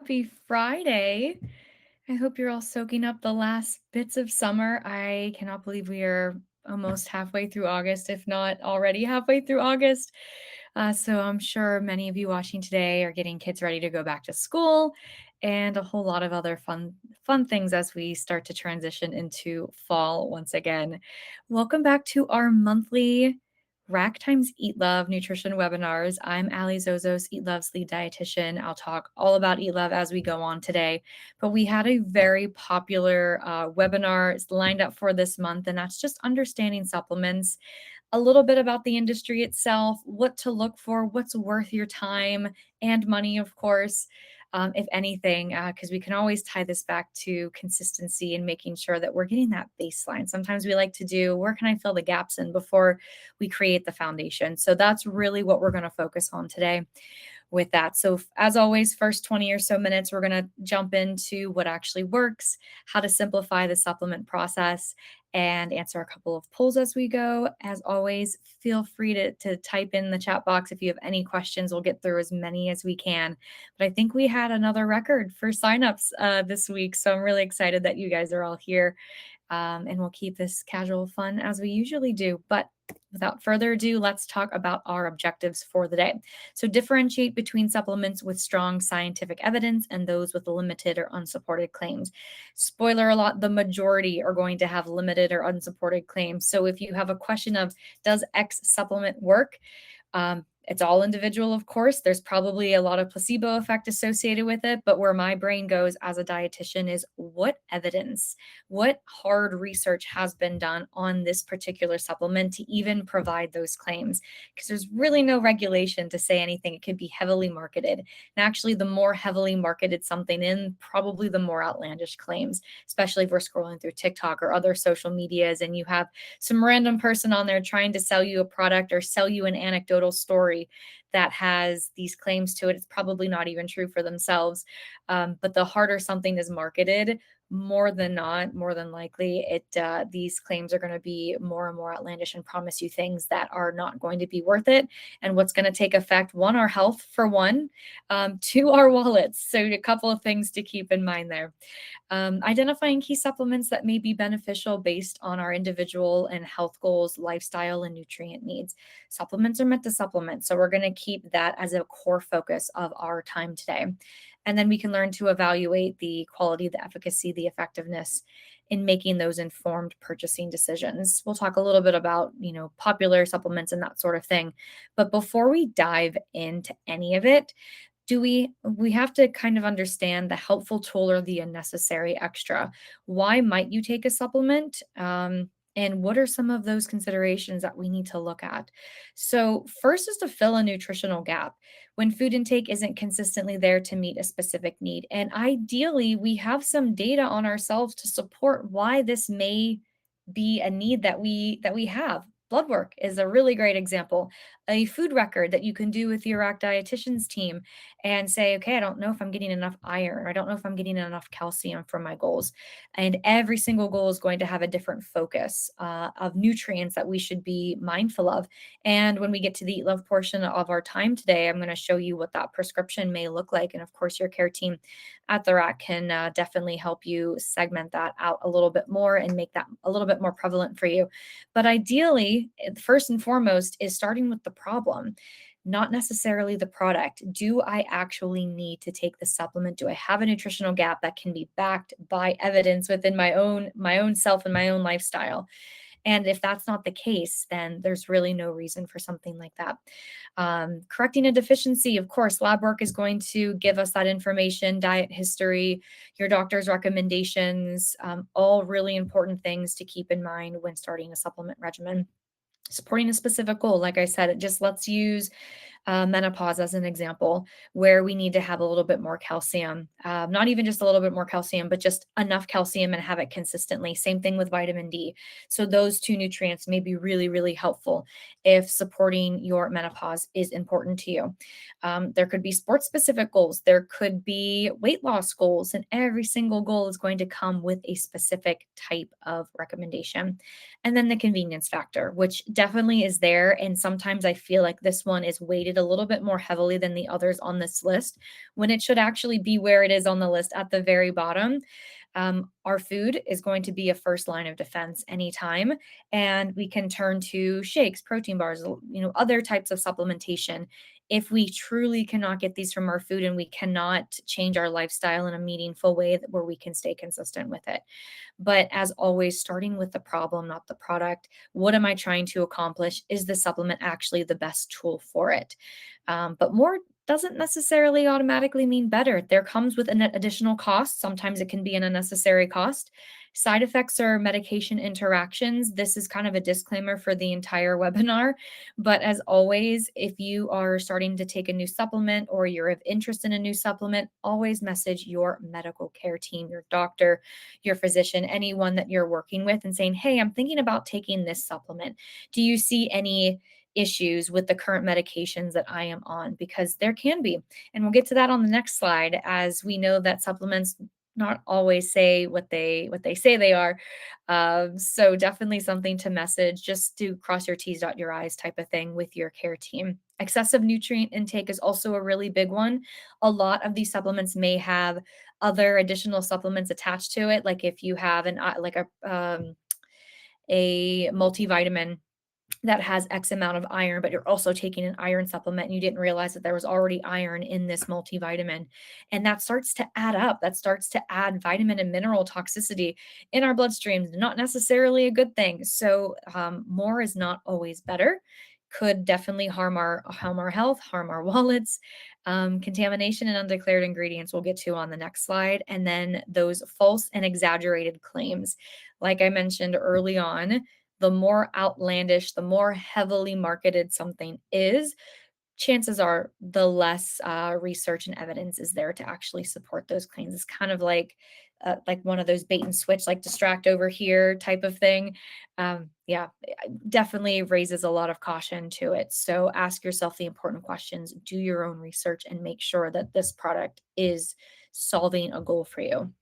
Happy Friday. I hope you're all soaking up the last bits of summer. I cannot believe we are almost halfway through August, if not already halfway through August. So I'm sure many of you watching today are getting kids ready to go back to school and a whole lot of other fun things as we start to transition into fall once again. Welcome back to our monthly Rack Times Eat Love nutrition webinars. I'm Ali Zozos, Eat Love's lead dietitian. I'll talk all about Eat Love as we go on today. But we had a very popular webinar lined up for this month, and that's just understanding supplements, a little bit about the industry itself, what to look for, what's worth your time and money, of course, if anything, because we can always tie this back to consistency and making sure that we're getting that baseline. Sometimes we like to do, where can I fill the gaps in before we create the foundation? So that's really what we're going to focus on today with that. So as always, first 20 or so minutes, we're going to jump into what actually works, how to simplify the supplement process, and answer a couple of polls as we go. As always, feel free to type in the chat box if you have any questions. We'll get through as many as we can. But I think we had another record for signups this week. So I'm really excited that you guys are all here. And we'll keep this casual fun as we usually do. But without further ado, let's talk about our objectives for the day. So differentiate between supplements with strong scientific evidence and those with limited or unsupported claims. Spoiler alert, the majority are going to have limited or unsupported claims. So if you have a question of, does X supplement work? It's all individual, of course. There's probably a lot of placebo effect associated with it, but where my brain goes as a dietitian is what evidence, what hard research has been done on this particular supplement to even provide those claims? Because there's really no regulation to say anything. It could be heavily marketed. And actually, the more heavily marketed something in, probably the more outlandish claims, especially if we're scrolling through TikTok or other social medias and you have some random person on there trying to sell you a product or sell you an anecdotal story that has these claims to it. It's probably not even true for themselves. But the harder something is marketed, more than not, more than likely, these claims are going to be more and more outlandish and promise you things that are not going to be worth it. And what's going to take effect, one, our health for one, two, our wallets. So a couple of things to keep in mind there. Identifying key supplements that may be beneficial based on our individual and health goals, lifestyle, and nutrient needs. Supplements are meant to supplement, so we're going to keep that as a core focus of our time today. And then we can learn to evaluate the quality, the efficacy, the effectiveness in making those informed purchasing decisions. We'll talk a little bit about, popular supplements and that sort of thing. But before we dive into any of it, do we have to kind of understand the helpful tool or the unnecessary extra? Why might you take a supplement? And what are some of those considerations that we need to look at? So first is to fill a nutritional gap when food intake isn't consistently there to meet a specific need. And ideally, we have some data on ourselves to support why this may be a need that we have. Blood work is a really great example. A food record that you can do with your RAC dietitian's team and say, okay, I don't know if I'm getting enough iron. I don't know if I'm getting enough calcium for my goals. And every single goal is going to have a different focus of nutrients that we should be mindful of. And when we get to the Eat Love portion of our time today, I'm going to show you what that prescription may look like. And of course, your care team at the RAC can definitely help you segment that out a little bit more and make that a little bit more prevalent for you. But ideally, first and foremost is starting with the problem, not necessarily the product. Do I actually need to take the supplement? Do I have a nutritional gap that can be backed by evidence within my own self and my own lifestyle? And if that's not the case, then there's really no reason for something like that. Correcting a deficiency, of course, lab work is going to give us that information, diet history, your doctor's recommendations, all really important things to keep in mind when starting a supplement regimen. Supporting a specific goal, like I said, it just lets use menopause as an example, where we need to have a little bit more calcium, not even just a little bit more calcium, but just enough calcium and have it consistently. Same thing with vitamin D. So those two nutrients may be really, really helpful if supporting your menopause is important to you. There could be sports specific goals. There could be weight loss goals, and every single goal is going to come with a specific type of recommendation. And then the convenience factor, which definitely is there. And sometimes I feel like this one is weighted rated a little bit more heavily than the others on this list, when it should actually be where it is on the list at the very bottom. Our food is going to be a first line of defense anytime, and we can turn to shakes, protein bars, other types of supplementation. If we truly cannot get these from our food and we cannot change our lifestyle in a meaningful way where we can stay consistent with it. But as always, starting with the problem, not the product. What am I trying to accomplish? Is the supplement actually the best tool for it? But more doesn't necessarily automatically mean better. There comes with an additional cost. Sometimes it can be an unnecessary cost. Side effects or medication interactions. This is kind of a disclaimer for the entire webinar. But as always, if you are starting to take a new supplement or you're of interest in a new supplement, always message your medical care team, your doctor, your physician, anyone that you're working with, and saying, hey, I'm thinking about taking this supplement. Do you see any issues with the current medications that I am on? Because there can be. And we'll get to that on the next slide, as we know that supplements not always say what they say they are. So definitely something to message, just to cross your T's, dot your I's type of thing with your care team. Excessive nutrient intake is also a really big one. A lot of these supplements may have other additional supplements attached to it. Like if you have a multivitamin that has X amount of iron, but you're also taking an iron supplement and you didn't realize that there was already iron in this multivitamin. And that starts to add up. That starts to add vitamin and mineral toxicity in our bloodstreams, not necessarily a good thing. So more is not always better. Could definitely harm our health, harm our wallets. Contamination and undeclared ingredients we'll get to on the next slide. And then those false and exaggerated claims. Like I mentioned early on, the more outlandish, the more heavily marketed something is, chances are the less research and evidence is there to actually support those claims. It's kind of like one of those bait and switch, like distract over here type of thing. Yeah, definitely raises a lot of caution to it. So ask yourself the important questions, do your own research, and make sure that this product is solving a goal for you.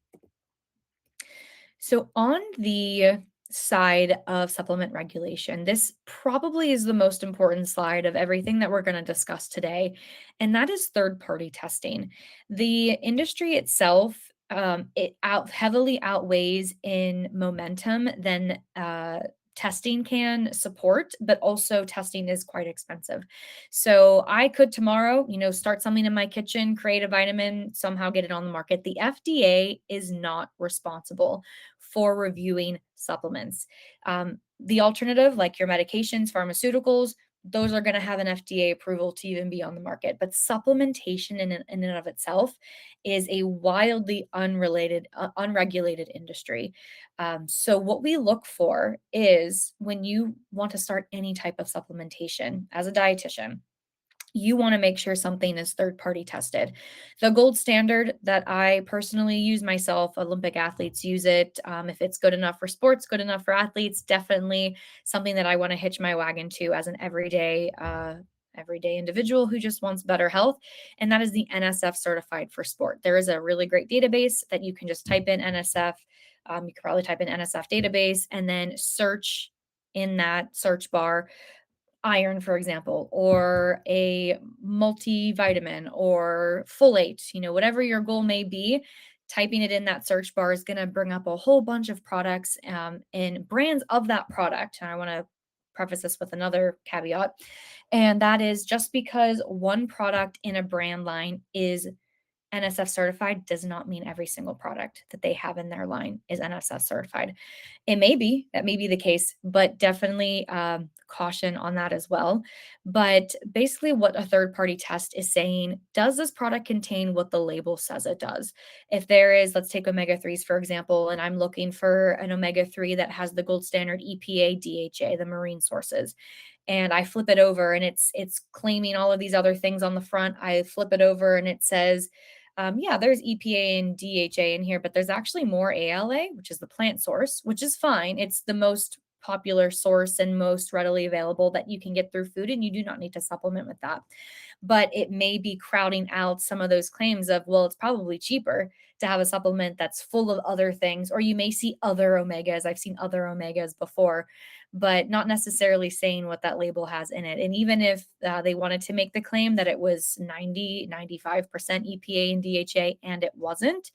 So, on the side of supplement regulation, this probably is the most important slide of everything that we're going to discuss today, and that is third party testing. The industry itself, heavily outweighs in momentum than testing can support, but also testing is quite expensive. So I could tomorrow, start something in my kitchen, create a vitamin, somehow get it on the market. The FDA is not responsible for reviewing supplements. The alternative, like your medications, pharmaceuticals, those are going to have an FDA approval to even be on the market. But supplementation in and of itself is a wildly unregulated industry. So, what we look for is, when you want to start any type of supplementation as a dietitian, you want to make sure something is third party tested. The gold standard that I personally use myself, Olympic athletes use it. If it's good enough for sports, good enough for athletes, definitely something that I want to hitch my wagon to as an everyday individual who just wants better health. And that is the NSF certified for sport. There is a really great database that you can just type in NSF. You could probably type in NSF database and then search in that search bar iron, for example, or a multivitamin or folate, whatever your goal may be. Typing it in that search bar is going to bring up a whole bunch of products and brands of that product. And I want to preface this with another caveat, and that is, just because one product in a brand line is NSF certified does not mean every single product that they have in their line is NSF certified. That may be the case, but definitely caution on that as well. But basically, what a third party test is saying, does this product contain what the label says it does? If there is, let's take omega 3s, for example, and I'm looking for an omega 3 that has the gold standard EPA, DHA, the marine sources, and I flip it over and it's claiming all of these other things on the front. I flip it over and it says, yeah, there's EPA and DHA in here, but there's actually more ALA, which is the plant source, which is fine. It's the most popular source and most readily available that you can get through food, and you do not need to supplement with that. But it may be crowding out some of those claims of, well, it's probably cheaper to have a supplement that's full of other things, or you may see other omegas. I've seen other omegas before, but not necessarily saying what that label has in it. And even if they wanted to make the claim that it was 90, 95% EPA and DHA, and it wasn't,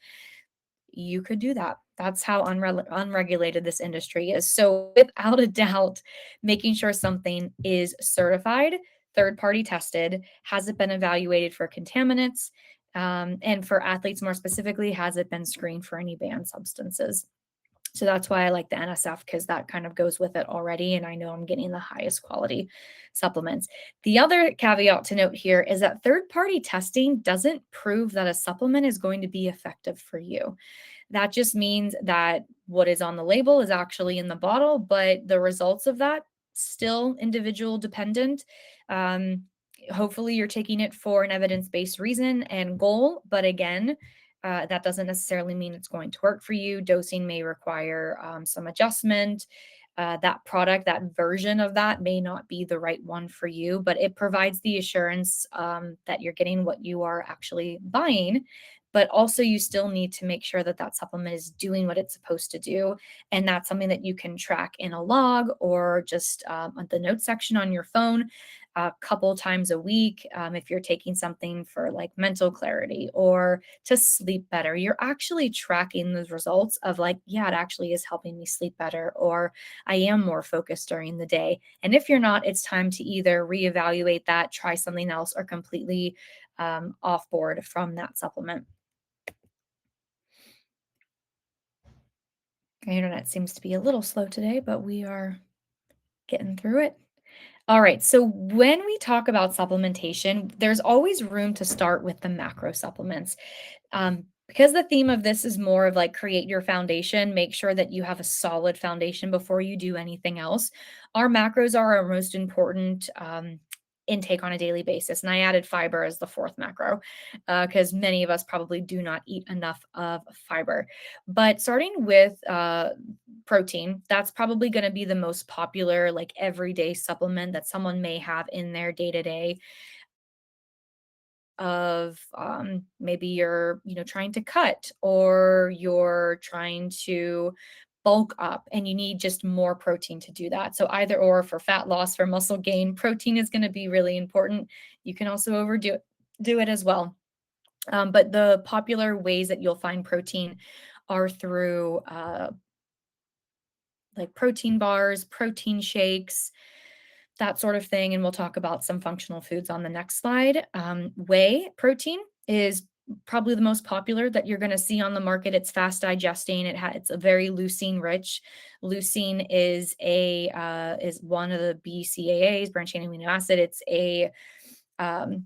you could do that. That's how unregulated this industry is. So, without a doubt, making sure something is certified, third party tested, has it been evaluated for contaminants, and for athletes more specifically, has it been screened for any banned substances? So that's why I like the NSF, because that kind of goes with it already. And I know I'm getting the highest quality supplements. The other caveat to note here is that third party testing doesn't prove that a supplement is going to be effective for you. That just means that what is on the label is actually in the bottle, but the results of that still individual dependent. Um, Hopefully, you're taking it for an evidence based reason and goal, but again, that doesn't necessarily mean it's going to work for you. Dosing may require some adjustment. That product, that version of that may not be the right one for you, but it provides the assurance that you're getting what you are actually buying. But also, you still need to make sure that that supplement is doing what it's supposed to do. And that's something that you can track in a log or just on the notes section on your phone a couple times a week. If you're taking something for like mental clarity or to sleep better, you're actually tracking those results of like, yeah, it actually is helping me sleep better, or I am more focused during the day. And if you're not, it's time to either reevaluate that, try something else, or completely off board from that supplement. The internet seems to be a little slow today, but we are getting through it. All right. So when we talk about supplementation, there's always room to start with the macro supplements. Because the theme of this is more of like create your foundation, make sure that you have a solid foundation before you do anything else. Our macros are our most important intake on a daily basis. And I added fiber as the fourth macro because many of us probably do not eat enough of fiber. But starting with protein, that's probably going to be the most popular, like everyday supplement that someone may have in their day to day of maybe you're trying to cut or you're trying to bulk up and you need just more protein to do that. So either or, for fat loss, for muscle gain, protein is going to be really important. You can also overdo it, do it as well. But the popular ways that you'll find protein are through like protein bars, protein shakes, that sort of thing. And we'll talk about some functional foods on the next slide. Whey protein is probably the most popular that you're going to see on the market. It's fast digesting. It's a very leucine rich. Leucine is one of the BCAAs, branched chain amino acid. It's a um,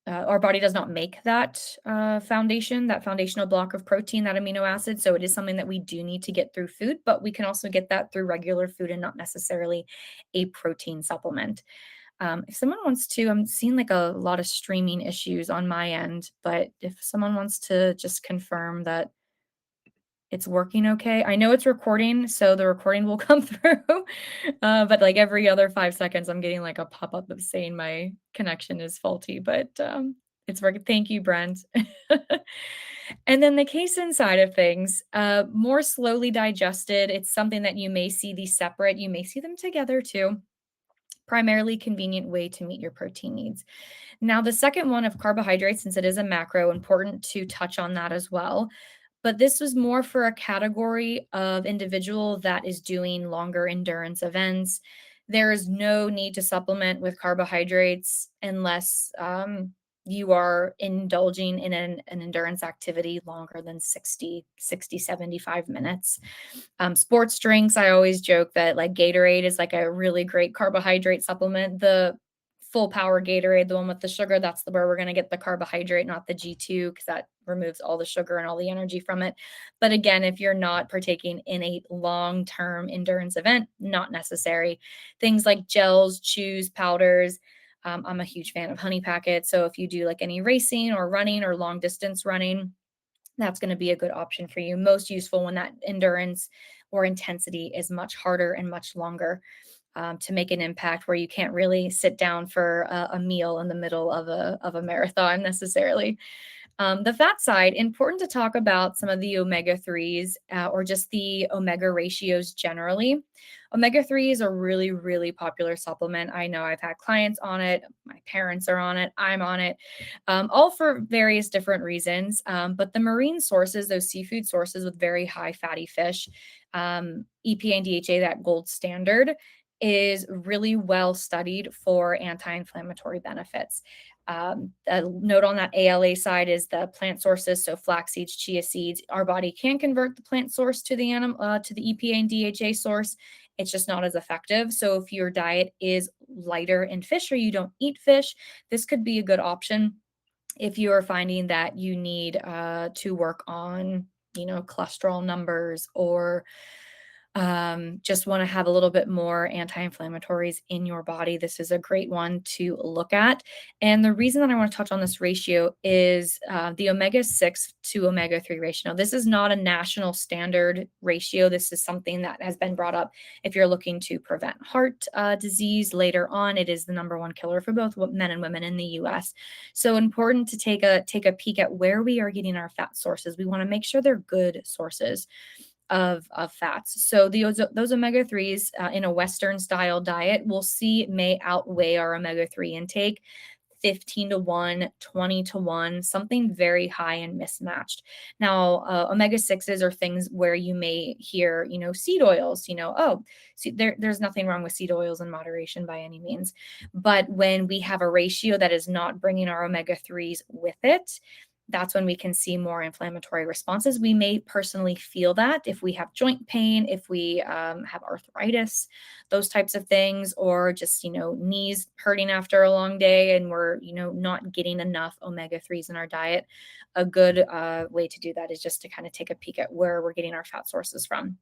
our body does not make that that foundational block of protein, that amino acid. So it is something that we do need to get through food, but we can also get that through regular food and not necessarily a protein supplement. If someone wants to, I'm seeing like a lot of streaming issues on my end, but if someone wants to just confirm that it's working okay. I know it's recording, so the recording will come through. But like every other 5 seconds, I'm getting like a pop up of saying my connection is faulty, but it's working. Thank you, Brent. And then the casein side of things, more slowly digested. It's something that you may see these separate, you may see them together too. Primarily convenient way to meet your protein needs. Now, the second one of carbohydrates, since it is a macro, important to touch on that as well. But this was more for a category of individual that is doing longer endurance events. There is no need to supplement with carbohydrates unless you are indulging in an endurance activity longer than 75 minutes. Sports drinks, I always joke that like Gatorade is like a really great carbohydrate supplement. The full power Gatorade, the one with the sugar, that's where we're going to get the carbohydrate, not the G2, because that removes all the sugar and all the energy from it. But again, if you're not partaking in a long-term endurance event, not necessary. Things like gels, chews, powders. I'm a huge fan of honey packets. So if you do like any racing or running or long distance running, that's going to be a good option for you. Most useful when that endurance or intensity is much harder and much longer, to make an impact where you can't really sit down for a meal in the middle of a marathon necessarily. The fat side, important to talk about some of the omega 3s, or just the omega ratios generally. Omega 3 is a really, really popular supplement. I know I've had clients on it, my parents are on it, I'm on it, all for various different reasons. But the marine sources, those seafood sources with very high fatty fish, EPA and DHA, that gold standard, is really well studied for anti inflammatory benefits. A note on that ALA side is the plant sources, so flax seeds, chia seeds. Our body can convert the plant source to the to the EPA and DHA source. It's just not as effective. So if your diet is lighter in fish or you don't eat fish, this could be a good option if you are finding that you need to work on, cholesterol numbers, or just want to have a little bit more anti-inflammatories in your body. This is a great one to look at. And the reason that I want to touch on this ratio is the omega-6 to omega-3 ratio. Now, this is not a national standard ratio. This is something that has been brought up if you're looking to prevent heart disease later on. It is the number one killer for both men and women in the US. So important to take a peek at where we are getting our fat sources. We want to make sure they're good sources of fats. So those omega 3s in a Western style diet, we'll see may outweigh our omega 3 intake 15 to 1, 20 to 1, something very high and mismatched. Now, omega 6s are things where you may hear, seed oils, oh, see, there's nothing wrong with seed oils in moderation by any means. But when we have a ratio that is not bringing our omega 3s with it, that's when we can see more inflammatory responses. We may personally feel that if we have joint pain, if we have arthritis, those types of things, or just, knees hurting after a long day and we're, not getting enough omega 3s in our diet. A good way to do that is just to kind of take a peek at where we're getting our fat sources from.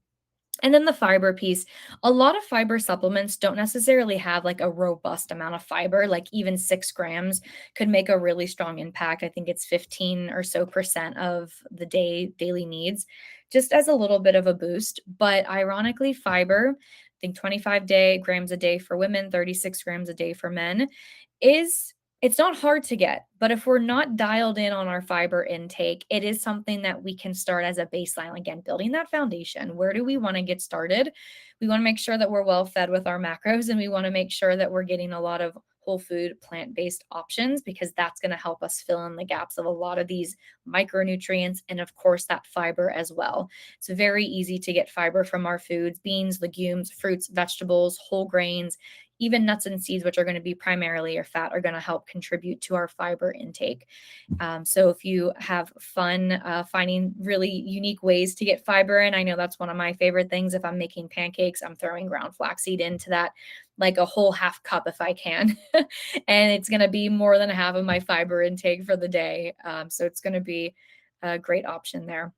And then the fiber piece, a lot of fiber supplements don't necessarily have like a robust amount of fiber, like even 6 grams could make a really strong impact. I think it's 15 or so percent of the daily needs, just as a little bit of a boost. But ironically, fiber, I think 25 grams a day for women, 36 grams a day for men, is it's not hard to get, but if we're not dialed in on our fiber intake, it is something that we can start as a baseline. Again, building that foundation. Where do we want to get started? We want to make sure that we're well fed with our macros, and we want to make sure that we're getting a lot of whole food, plant-based options, because that's going to help us fill in the gaps of a lot of these micronutrients, and of course that fiber as well. It's very easy to get fiber from our foods: beans, legumes, fruits, vegetables, whole grains, even nuts and seeds, which are going to be primarily your fat, are going to help contribute to our fiber intake. So if you have fun finding really unique ways to get fiber in, I know that's one of my favorite things. If I'm making pancakes, I'm throwing ground flaxseed into that, like a whole half cup if I can. And it's going to be more than half of my fiber intake for the day. So it's going to be a great option there.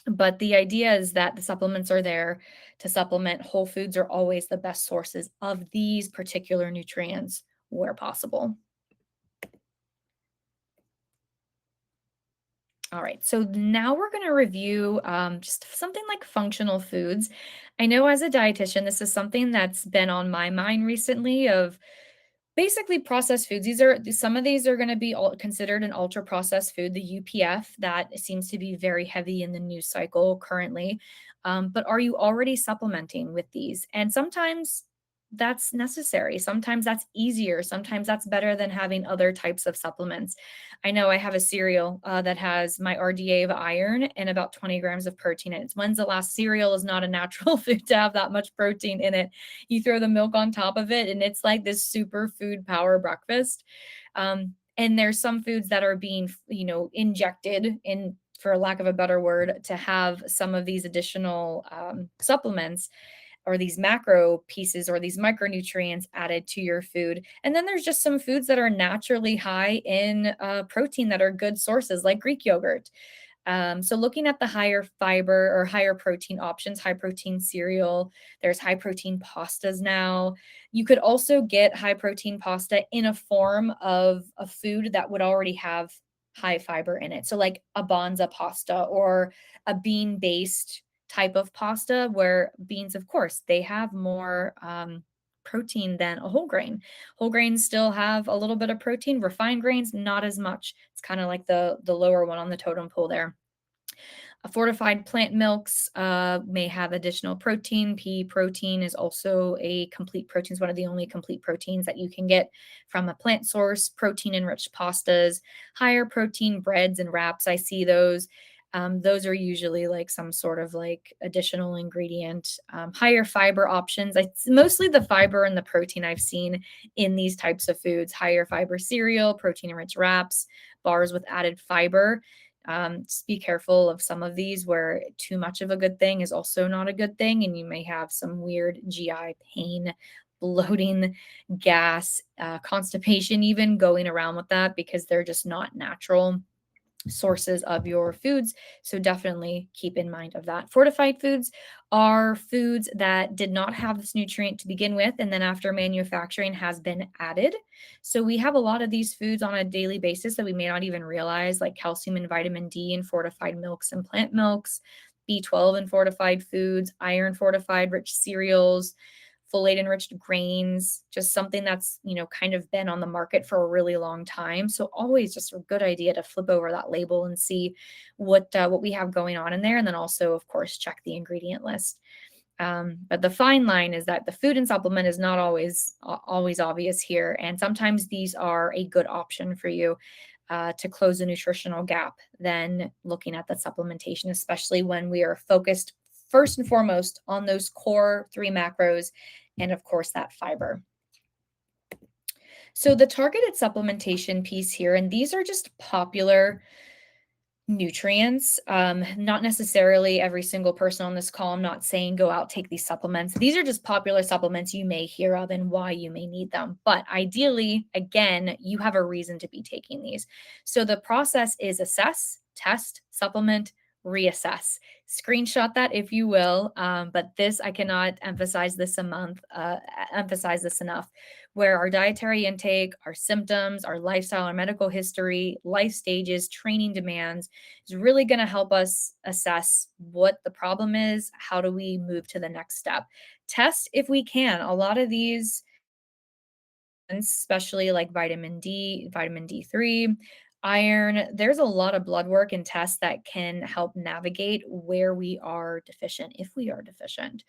But the idea is that the supplements are there to supplement. Whole foods are always the best sources of these particular nutrients where possible. All right, so now we're going to review just something like functional foods. I know as a dietitian, this is something that's been on my mind recently, of basically processed foods. Some of these are going to be considered an ultra processed food, the UPF, that seems to be very heavy in the news cycle currently. But are you already supplementing with these? And sometimes that's necessary. Sometimes that's easier. Sometimes that's better than having other types of supplements. I know I have a cereal that has my RDA of iron and about 20 grams of protein in it. When's the last cereal is not a natural food to have that much protein in it? You throw the milk on top of it, and it's like this super food power breakfast. And there's some foods that are being, injected in, for lack of a better word, to have some of these additional supplements or these macro pieces or these micronutrients added to your food. And then there's just some foods that are naturally high in protein that are good sources, like Greek yogurt. So looking at the higher fiber or higher protein options, high protein cereal, there's high protein pastas now. You could also get high protein pasta in a form of a food that would already have high fiber in it. So like a bonza pasta or a bean based type of pasta, where beans, of course, they have more protein than a whole grain. Whole grains still have a little bit of protein, refined grains not as much. It's kind of like the lower one on the totem pole there. Fortified plant milks may have additional protein. Pea protein is also a complete protein. It's one of the only complete proteins that you can get from a plant source. Protein enriched pastas, higher protein breads and wraps. I see those. Those are usually like some sort of like additional ingredient. Higher fiber options. It's mostly the fiber and the protein I've seen in these types of foods. Higher fiber cereal, protein enriched wraps, bars with added fiber. Just be careful of some of these where too much of a good thing is also not a good thing, and you may have some weird GI pain, bloating, gas, constipation, even going around with that because they're just not natural sources of your foods. So definitely keep in mind of that. Fortified foods are foods that did not have this nutrient to begin with, and then after manufacturing has been added. So we have a lot of these foods on a daily basis that we may not even realize, like calcium and vitamin D in fortified milks and plant milks, B12 in fortified foods, iron fortified rich cereals, folate enriched grains, just something that's, kind of been on the market for a really long time. So always just a good idea to flip over that label and see what we have going on in there. And then also, of course, check the ingredient list. But the fine line is that the food and supplement is not always obvious here. And sometimes these are a good option for you to close a nutritional gap than looking at the supplementation, especially when we are focused first and foremost on those core three macros and, of course, that fiber. So the targeted supplementation piece here, and these are just popular nutrients. Not necessarily every single person on this call. I'm not saying go out, take these supplements. These are just popular supplements you may hear of and why you may need them. But ideally, again, you have a reason to be taking these. So the process is assess, test, supplement, reassess. Screenshot that if you will. But this, I cannot emphasize this emphasize this enough, where our dietary intake, our symptoms, our lifestyle, our medical history, life stages, training demands is really going to help us assess what the problem is. How do we move to the next step? Test if we can. A lot of these, especially like vitamin D, vitamin D3, iron, there's a lot of blood work and tests that can help navigate where we are deficient, if we are deficient.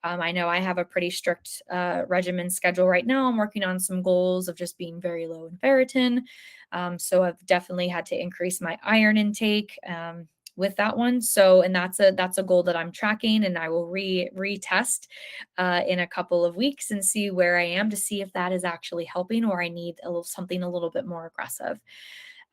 I know I have a pretty strict regimen schedule right now. I'm working on some goals of just being very low in ferritin. So I've definitely had to increase my iron intake with that one. So, and that's a goal that I'm tracking, and I will retest in a couple of weeks and see where I am to see if that is actually helping or I need something a little bit more aggressive.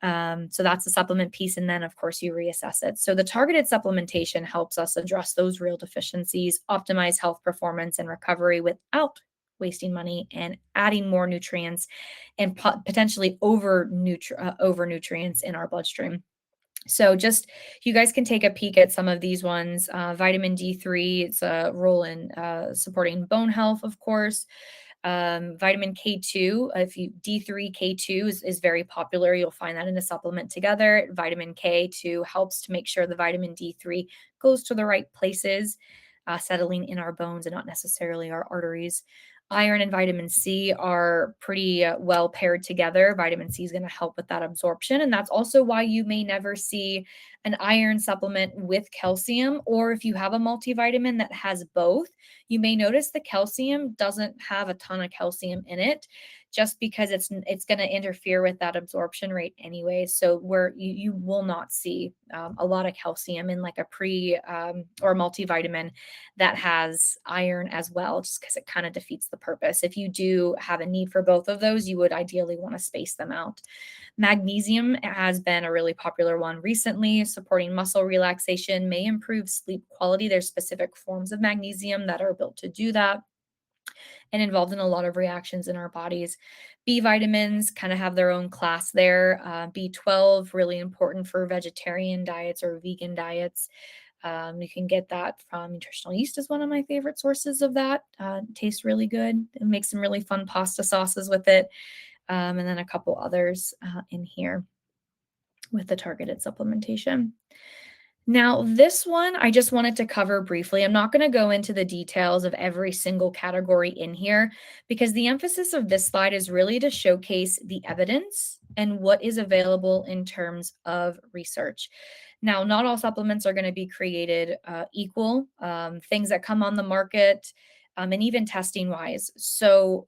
So that's the supplement piece. And then, of course, you reassess it. So the targeted supplementation helps us address those real deficiencies, optimize health performance and recovery without wasting money and adding more nutrients and potentially over nutrients in our bloodstream. So just you guys can take a peek at some of these ones. Vitamin D3, it's a role in supporting bone health, of course. Vitamin K2, if you D3 K2 is very popular. You'll find that in a supplement together. Vitamin K2 helps to make sure the vitamin D3 goes to the right places, settling in our bones and not necessarily our arteries. Iron and vitamin C are pretty well paired together. Vitamin C is going to help with that absorption. And that's also why you may never see an iron supplement with calcium, or if you have a multivitamin that has both, you may notice the calcium doesn't have a ton of calcium in it just because it's going to interfere with that absorption rate anyway. So where you will not see a lot of calcium in like a or multivitamin that has iron as well, just because it kind of defeats the purpose. If you do have a need for both of those, you would ideally want to space them out. Magnesium has been a really popular one recently. Supporting muscle relaxation may improve sleep quality. There's specific forms of magnesium that are built to do that and involved in a lot of reactions in our bodies. B vitamins kind of have their own class there. B12, really important for vegetarian diets or vegan diets. You can get that from nutritional yeast is one of my favorite sources of that. Tastes really good. It makes some really fun pasta sauces with it. And then a couple others in here. with the targeted supplementation. Now, this one I just wanted to cover briefly. I'm not going to go into the details of every single category in here because the emphasis of this slide is really to showcase the evidence and what is available in terms of research. Now, not all supplements are going to be created equal, things that come on the market, and even testing wise. So,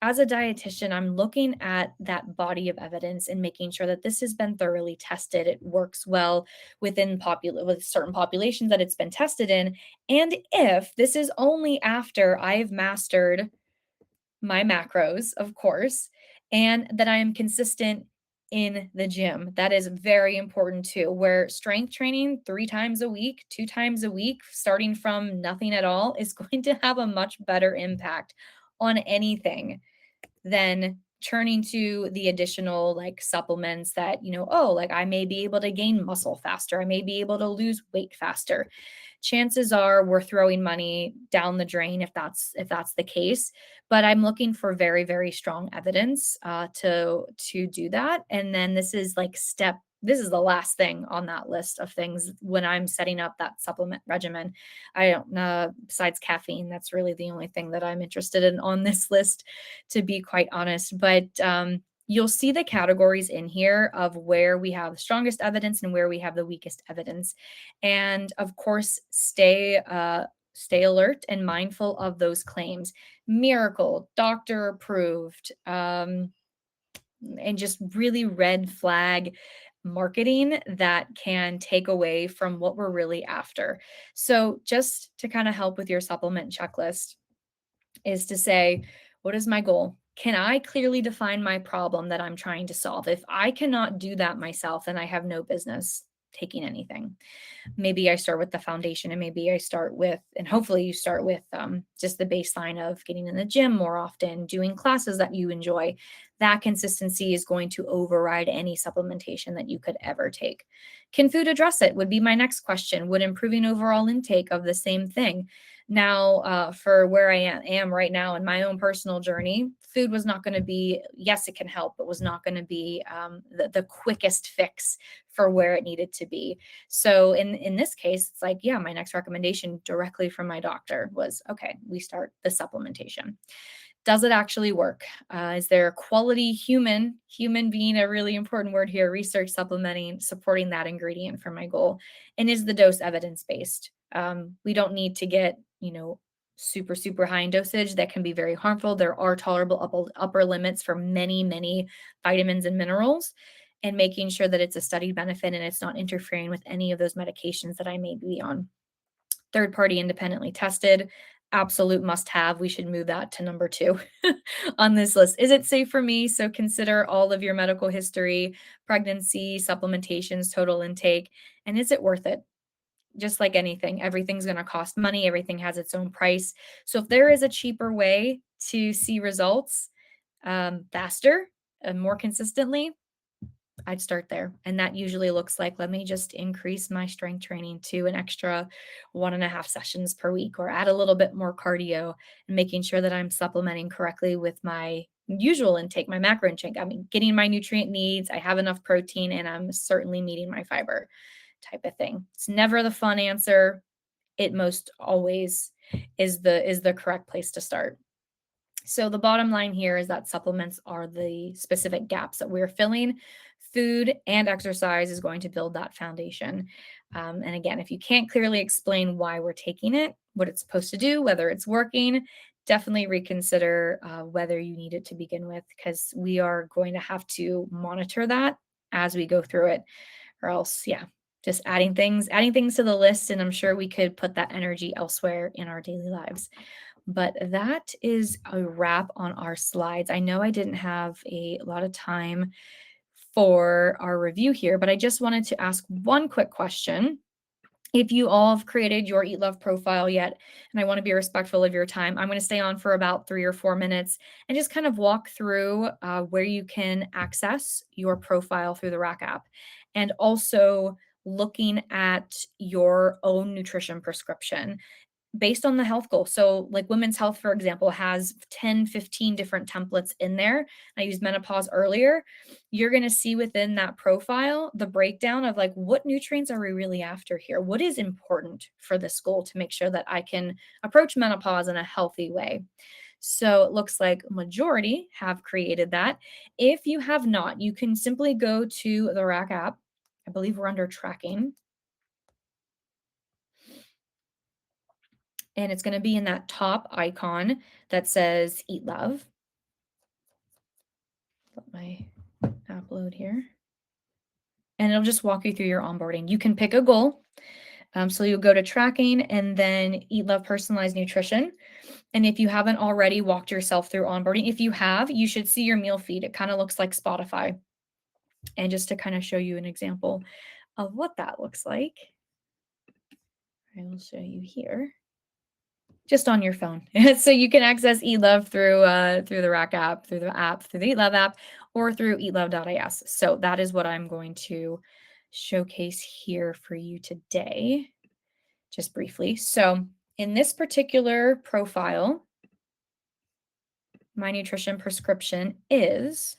as a dietitian, I'm looking at that body of evidence and making sure that this has been thoroughly tested. It works well with certain populations that it's been tested in. And if this is only after I've mastered my macros, of course, and that I am consistent in the gym. That is very important too. Where strength training 3 times a week, 2 times a week, starting from nothing at all, is going to have a much better impact on anything than turning to the additional like supplements that, oh, like I may be able to gain muscle faster. I may be able to lose weight faster. Chances are we're throwing money down the drain if that's the case. But I'm looking for very, very strong evidence to do that. And then this is the last thing on that list of things when I'm setting up that supplement regimen. I don't know, besides caffeine, that's really the only thing that I'm interested in on this list, to be quite honest. But you'll see the categories in here of where we have the strongest evidence and where we have the weakest evidence. And of course, stay alert and mindful of those claims. Miracle, doctor approved, and just really red flag marketing that can take away from what we're really after. So, just to kind of help with your supplement checklist, is to say, what is my goal? Can I clearly define my problem that I'm trying to solve? If I cannot do that myself, then I have no business taking anything. Maybe I start with the foundation, and maybe I start with, and hopefully you start with just the baseline of getting in the gym more often, doing classes that you enjoy. That consistency is going to override any supplementation that you could ever take. Can food address it? Would be my next question. Would improving overall intake of the same thing? Now, for where I am right now in my own personal journey, food was not going to be, yes, it can help, but was not going to be the quickest fix for where it needed to be. So in this case, it's like, yeah, my next recommendation directly from my doctor was, okay, we start the supplementation. Does it actually work? Is there quality human being, a really important word here, research supplementing, supporting that ingredient for my goal? And is the dose evidence-based? We don't need to get, super, super high in dosage. That can be very harmful. There are tolerable upper limits for many, many vitamins and minerals, and making sure that it's a studied benefit and it's not interfering with any of those medications that I may be on. Third party independently tested, absolute must have. We should move that to number 2 on this list. Is it safe for me? So consider all of your medical history, pregnancy, supplementations, total intake, and is it worth it? Just like anything, everything's going to cost money. Everything has its own price. So if there is a cheaper way to see results faster and more consistently, I'd start there. And that usually looks like, let me just increase my strength training to an extra 1.5 sessions per week, or add a little bit more cardio, and making sure that I'm supplementing correctly with my usual intake, my macro intake. I mean, getting my nutrient needs, I have enough protein, and I'm certainly meeting my fiber type of thing. It's never the fun answer. It most always is the correct place to start. So the bottom line here is that supplements are the specific gaps that we're filling. Food and exercise is going to build that foundation. And again, if you can't clearly explain why we're taking it, what it's supposed to do, whether it's working, definitely reconsider whether you need it to begin with, because we are going to have to monitor that as we go through it, or else, yeah, just adding things to the list, and I'm sure we could put that energy elsewhere in our daily lives. But that is a wrap on our slides. I know I didn't have a lot of time for our review here, but I just wanted to ask one quick question. If you all have created your Eat Love profile yet, and I want to be respectful of your time, I'm going to stay on for about 3 or 4 minutes and just kind of walk through where you can access your profile through the Rack app, and also looking at your own nutrition prescription. based on the health goal. So, like Women's Health, for example, has 10, 15 different templates in there. I used menopause earlier. You're going to see within that profile the breakdown of like what nutrients are we really after here? What is important for this goal to make sure that I can approach menopause in a healthy way? So it looks like majority have created that. If you have not, you can simply go to the Rack app. I believe we're under tracking, and it's going to be in that top icon that says Eat Love. Let my app load here. And it'll just walk you through your onboarding. You can pick a goal. So you'll go to tracking and then Eat Love Personalized Nutrition. And if you haven't already walked yourself through onboarding, if you have, you should see your meal feed. It kind of looks like Spotify. And just to kind of show you an example of what that looks like, I will show you here. Just on your phone. So you can access eatlove through the Rack app, through the Eat Love app, or through eatlove.is. So that is what I'm going to showcase here for you today, just briefly. So in this particular profile, my nutrition prescription is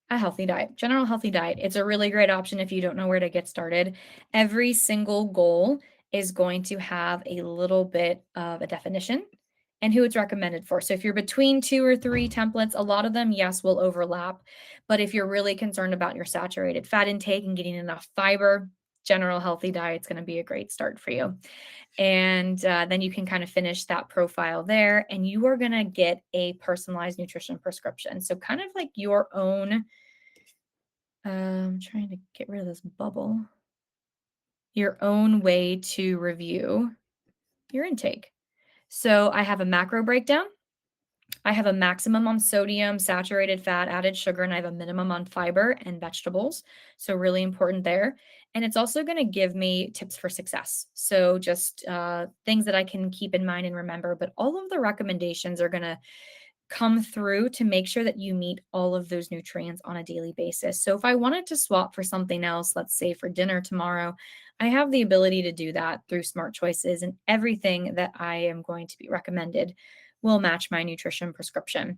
a healthy diet, general healthy diet. It's a really great option if you don't know where to get started. Every single goal is going to have a little bit of a definition and who it's recommended for. So if you're between 2 or 3 templates, a lot of them, yes, will overlap. But if you're really concerned about your saturated fat intake and getting enough fiber, general healthy diet is going to be a great start for you. And then you can kind of finish that profile there, and you are going to get a personalized nutrition prescription. So kind of like your own, trying to get rid of this bubble, your own way to review your intake. So I have a macro breakdown. I have a maximum on sodium, saturated fat, added sugar, and I have a minimum on fiber and vegetables. So really important there. And it's also going to give me tips for success. So just things that I can keep in mind and remember. But all of the recommendations are going to come through to make sure that you meet all of those nutrients on a daily basis. So if I wanted to swap for something else, let's say for dinner tomorrow, I have the ability to do that through smart choices, and everything that I am going to be recommended will match my nutrition prescription.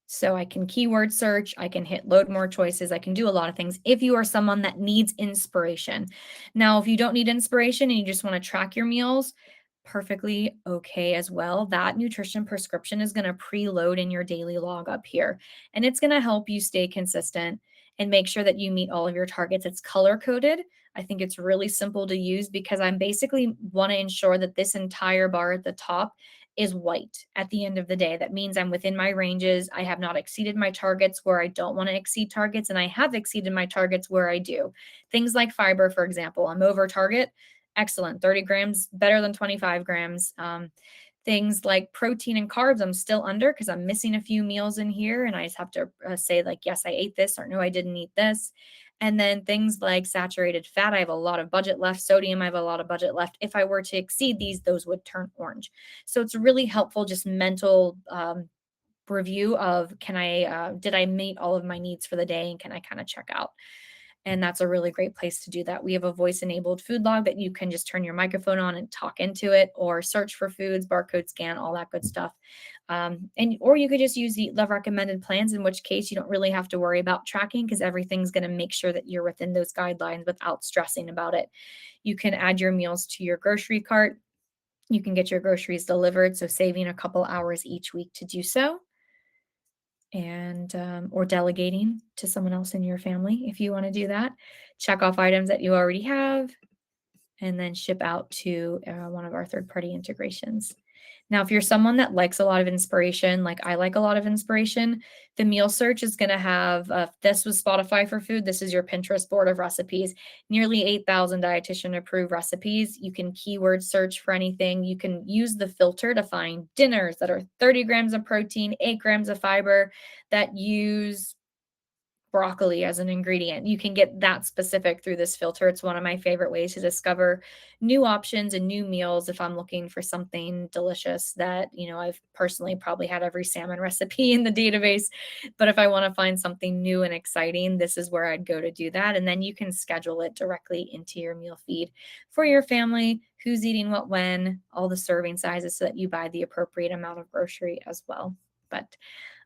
So I can keyword search, I can hit load more choices, I can do a lot of things if you are someone that needs inspiration. Now, if you don't need inspiration and you just want to track your meals, perfectly okay as well. That nutrition prescription is going to preload in your daily log up here, and it's going to help you stay consistent and make sure that you meet all of your targets. It's color coded. I think it's really simple to use because I'm basically want to ensure that this entire bar at the top is white at the end of the day. That means I'm within my ranges. I have not exceeded my targets where I don't want to exceed targets, and I have exceeded my targets where I do. Things like fiber, for example, I'm over target. Excellent. 30 grams, better than 25 grams. Things like protein and carbs, I'm still under because I'm missing a few meals in here. And I just have to say, like, yes, I ate this, or no, I didn't eat this. And then things like saturated fat, I have a lot of budget left. Sodium, I have a lot of budget left. If I were to exceed these, those would turn orange. So it's really helpful, just mental review of did I meet all of my needs for the day, and can I kind of check out? And that's a really great place to do that. We have a voice enabled food log that you can just turn your microphone on and talk into it, or search for foods, barcode scan, all that good stuff. Or you could just use the Love recommended plans, in which case you don't really have to worry about tracking because everything's going to make sure that you're within those guidelines without stressing about it. You can add your meals to your grocery cart. You can get your groceries delivered, so saving a couple hours each week to do so, and or delegating to someone else in your family if you want to do that. Check off items that you already have, and then ship out to one of our third-party integrations. Now, if you're someone that likes a lot of inspiration, like I like a lot of inspiration, the meal search is going to have, this was Spotify for food. This is your Pinterest board of recipes, nearly 8,000 dietitian approved recipes. You can keyword search for anything. You can use the filter to find dinners that are 30 grams of protein, 8 grams of fiber, that use broccoli as an ingredient. You can get that specific through this filter. It's one of my favorite ways to discover new options and new meals if I'm looking for something delicious that, I've personally probably had every salmon recipe in the database. But if I want to find something new and exciting, this is where I'd go to do that. And then you can schedule it directly into your meal feed for your family, who's eating what when, all the serving sizes so that you buy the appropriate amount of grocery as well. But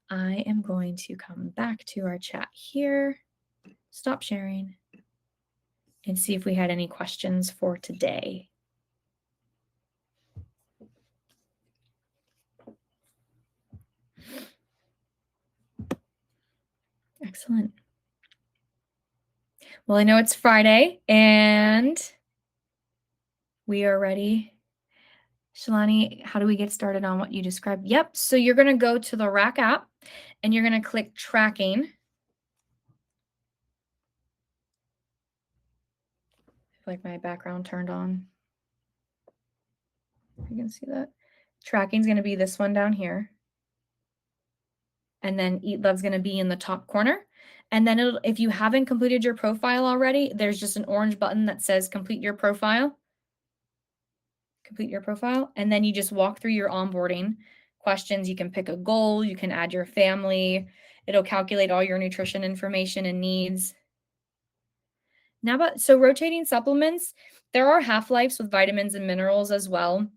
I am going to come back to our chat here, stop sharing, and see if we had any questions for today. Excellent. Well, I know it's Friday and we are ready. Shalani, how do we get started on what you described? Yep. So you're going to go to the Rack app and you're going to click tracking. I feel like my background turned on. You can see that. Tracking is going to be this one down here. And then Eat Love's going to be in the top corner. And then if you haven't completed your profile already, there's just an orange button that says complete your profile. Complete your profile. And then you just walk through your onboarding questions. You can pick a goal. You can add your family. It'll calculate all your nutrition information and needs. So rotating supplements, there are half-lives with vitamins and minerals as well.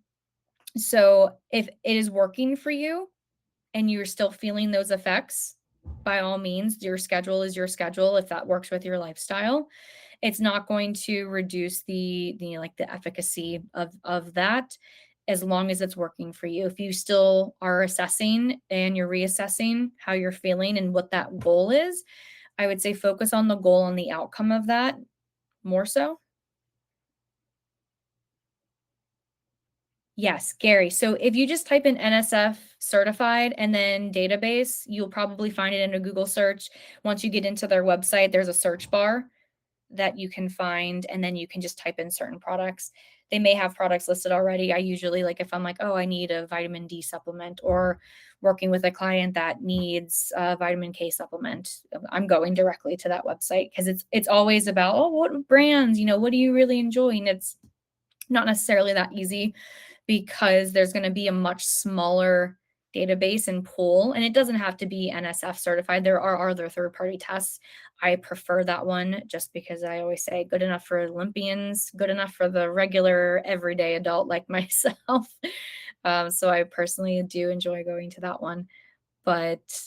So if it is working for you and you're still feeling those effects, by all means, your schedule is your schedule if that works with your lifestyle. It's not going to reduce the efficacy of that as long as it's working for you. If you still are assessing and you're reassessing how you're feeling and what that goal is, I would say focus on the goal and the outcome of that more so. Yes, Gary. So if you just type in NSF certified and then database, you'll probably find it in a Google search. Once you get into their website, there's a search bar that you can find, and then you can just type in certain products. They may have products listed already. I usually, like, if I'm like, oh, I need a vitamin D supplement, or working with a client that needs a vitamin K supplement, I'm going directly to that website because it's always about, oh, what brands, what do you really enjoy? And it's not necessarily that easy because there's going to be a much smaller database and pool, and it doesn't have to be NSF certified. There are other third-party tests. I prefer that one just because I always say good enough for Olympians, good enough for the regular everyday adult like myself. So I personally do enjoy going to that one. But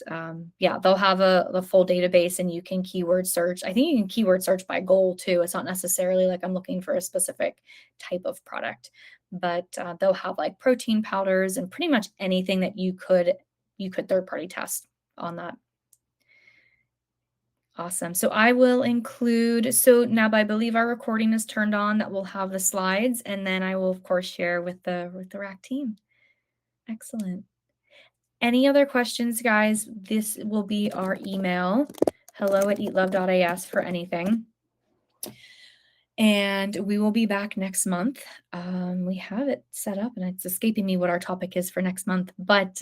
yeah, they'll have the full database and you can keyword search. I think you can keyword search by goal too. It's not necessarily like I'm looking for a specific type of product, but they'll have like protein powders and pretty much anything that you could third party test on that. Awesome. So I will include, so now I believe our recording is turned on, that will have the slides, and then I will of course share with the RAC team. Excellent. Any other questions, guys? This will be our email, hello@eatlove.is for anything. And we will be back next month. We have it set up and it's escaping me what our topic is for next month, but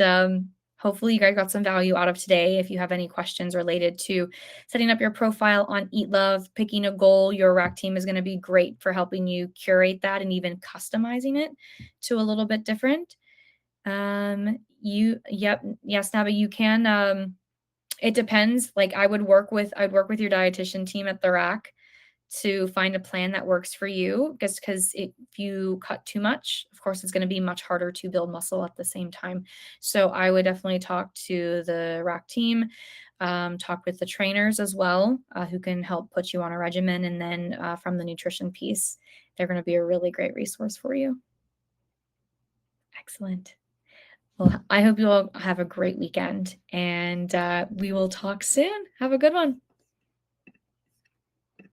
hopefully you guys got some value out of today. If you have any questions related to setting up your profile on Eat Love, picking a goal, your RAC team is going to be great for helping you curate that and even customizing it to a little bit different. Yes, Naba, you can, it depends. Like I'd work with your dietitian team at the RAC to find a plan that works for you, because if you cut too much, of course, it's going to be much harder to build muscle at the same time. So I would definitely talk to the RAC team, talk with the trainers as well, who can help put you on a regimen. And then from the nutrition piece, they're going to be a really great resource for you. Excellent. Well, I hope you all have a great weekend, and we will talk soon. Have a good one.